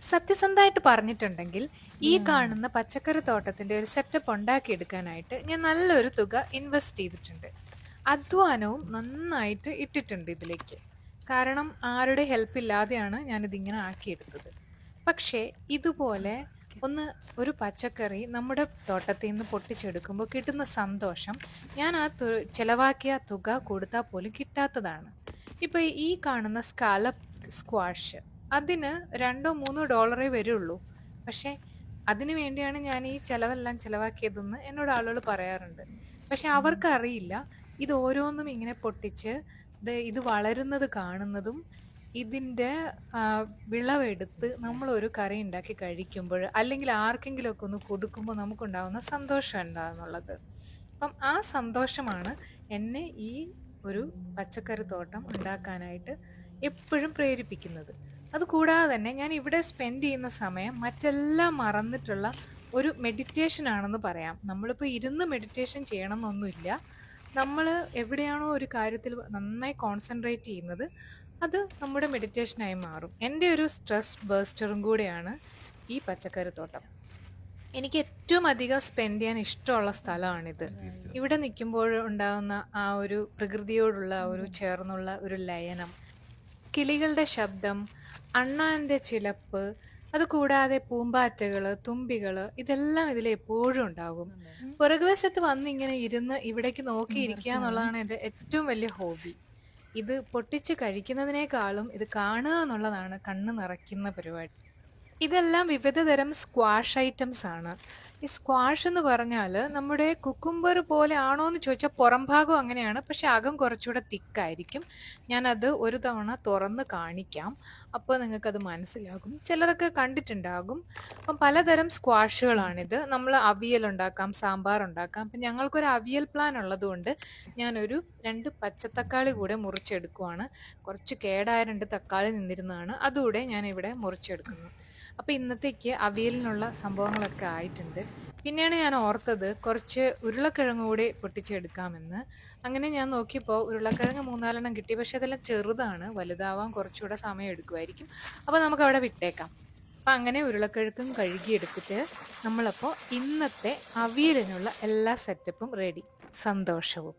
സത്യസന്ധമായിട്ട് പറഞ്ഞിട്ടുണ്ടെങ്കിൽ ഈ കാണുന്ന പച്ചക്കറി തോട്ടത്തിന്റെ ഒരു സെറ്റപ്പ് ഉണ്ടാക്കിയെടുക്കാനായിട്ട് ഞാൻ നല്ലൊരു തുക ഇൻവെസ്റ്റ് ചെയ്തിട്ടുണ്ട്. അധ്വാനവും നന്നായിട്ട് ഇട്ടിട്ടുണ്ട് ഇതിലേക്ക്. കാരണം ആരുടെ ഹെൽപ്പ് ഇല്ലാതെയാണ് ഞാൻ ഇതിങ്ങനെ ആക്കിയെടുത്തത്. പക്ഷേ ഇതുപോലെ ഒരു പച്ചക്കറി നമ്മുടെ തോട്ടത്തിൽ നിന്ന് പൊട്ടിച്ചെടുക്കുമ്പോൾ കിട്ടുന്ന സന്തോഷം ഞാൻ ചെലവാക്കിയ തുക കൊടുത്താൽ പോലും കിട്ടാത്തതാണ്. ഇപ്പൊ ഈ കാണുന്ന സ്കാലപ്പ് സ്ക്വാഷ്, അതിന് $2-3 വരുള്ളൂ. പക്ഷെ അതിനു വേണ്ടിയാണ് ഞാൻ ഈ ചെലവെല്ലാം ചെലവാക്കിയതെന്ന് എന്നോട് ആളുകൾ പറയാറുണ്ട്. പക്ഷെ അവർക്ക് അറിയില്ല, ഇത് ഓരോന്നും ഇങ്ങനെ പൊട്ടിച്ച് ഇത് വളരുന്നത് കാണുന്നതും ഇതിന്റെ വിളവെടുത്ത് നമ്മൾ ഒരു കറി ഉണ്ടാക്കി കഴിക്കുമ്പോൾ അല്ലെങ്കിൽ ആർക്കെങ്കിലും ഒക്കെ ഒന്ന് കൊടുക്കുമ്പോൾ നമുക്കുണ്ടാകുന്ന സന്തോഷം എന്താണെന്നുള്ളത്. അപ്പം ആ സന്തോഷമാണ് എന്നെ ഈ ഒരു പച്ചക്കറി തോട്ടം ഉണ്ടാക്കാനായിട്ട് എപ്പോഴും പ്രേരിപ്പിക്കുന്നത്. അതുകൂടാതെ തന്നെ ഞാൻ ഇവിടെ സ്പെൻഡ് ചെയ്യുന്ന സമയം മറ്റെല്ലാം മറന്നിട്ടുള്ള ഒരു മെഡിറ്റേഷൻ ആണെന്ന് പറയാം. നമ്മളിപ്പോൾ ഇരുന്ന് മെഡിറ്റേഷൻ ചെയ്യണം എന്നൊന്നുമില്ല. നമ്മൾ എവിടെയാണോ ഒരു കാര്യത്തിൽ നന്നായി കോൺസെൻട്രേറ്റ് ചെയ്യുന്നത്, അത് നമ്മുടെ മെഡിറ്റേഷനായി മാറും. എൻ്റെ ഒരു സ്ട്രെസ് ബേസ്റ്ററും കൂടെയാണ് ഈ പച്ചക്കറി തോട്ടം. എനിക്ക് ഏറ്റവും അധികം സ്പെൻഡ് ചെയ്യാൻ ഇഷ്ടമുള്ള സ്ഥലമാണിത്. ഇവിടെ നിൽക്കുമ്പോൾ ഉണ്ടാകുന്ന ആ ഒരു പ്രകൃതിയോടുള്ള ഒരു ചേർന്നുള്ള ഒരു ലയനം, കിളികളുടെ ശബ്ദം, അണ്ണാന്റെ ചിലപ്പ്, അതുകൂടാതെ പൂമ്പാറ്റകള്, തുമ്പികള്, ഇതെല്ലാം ഇതിൽ എപ്പോഴും ഉണ്ടാകും. പുറകുവശത്ത് വന്ന് ഇങ്ങനെ ഇരുന്ന് ഇവിടേക്ക് നോക്കിയിരിക്കുക എന്നുള്ളതാണ് എൻ്റെ ഏറ്റവും വലിയ ഹോബി. ഇത് പൊട്ടിച്ച് കഴിക്കുന്നതിനേക്കാളും ഇത് കാണുക എന്നുള്ളതാണ് കണ്ണ് നിറയ്ക്കുന്ന പരിപാടി. ഇതെല്ലാം വിവിധ തരം സ്ക്വാഷ് ഐറ്റംസ് ആണ്. ഈ സ്ക്വാഷ് എന്ന് പറഞ്ഞാൽ നമ്മുടെ കുക്കുംബർ പോലെ ആണോ എന്ന് ചോദിച്ചാൽ പുറം ഭാഗം അങ്ങനെയാണ്, പക്ഷെ അകം കുറച്ചുകൂടെ തിക്കായിരിക്കും. ഞാനത് ഒരു തവണ തുറന്ന് കാണിക്കാം, അപ്പോൾ നിങ്ങൾക്കത് മനസ്സിലാകും. ചിലരൊക്കെ കണ്ടിട്ടുണ്ടാകും. അപ്പം പലതരം സ്ക്വാഷുകളാണിത്. നമ്മൾ അവിയൽ ഉണ്ടാക്കാം, സാമ്പാർ ഉണ്ടാക്കാം. അപ്പം ഞങ്ങൾക്കൊരു അവിയൽ പ്ലാൻ ഉള്ളതുകൊണ്ട് ഞാനൊരു 2 പച്ചത്തക്കാളി കൂടെ മുറിച്ചെടുക്കുവാണ്. കുറച്ച് കേടായ 2 തക്കാളി നിന്നിരുന്നതാണ്, അതുകൂടെ ഞാനിവിടെ മുറിച്ചെടുക്കുന്നു. അപ്പൊ ഇന്നത്തേക്ക് അവിയലിനുള്ള സംഭവങ്ങളൊക്കെ ആയിട്ടുണ്ട്. പിന്നെയാണ് ഞാൻ ഓർത്തത് കുറച്ച് ഉരുളക്കിഴങ്ങ് കൂടി പൊട്ടിച്ചെടുക്കാമെന്ന്. അങ്ങനെ ഞാൻ നോക്കിയപ്പോൾ ഉരുളക്കിഴങ്ങ് 3-4 കിട്ടി. പക്ഷെ അതെല്ലാം ചെറുതാണ്, വലുതാവാൻ കുറച്ചുകൂടെ സമയം എടുക്കുമായിരിക്കും. അപ്പോൾ നമുക്ക് അവിടെ വിട്ടേക്കാം. അപ്പം അങ്ങനെ ഉരുളക്കിഴങ്ങും കഴുകിയെടുത്തിട്ട് നമ്മളപ്പോൾ ഇന്നത്തെ അവിയലിനുള്ള എല്ലാ സെറ്റപ്പും റെഡി. സന്തോഷവും.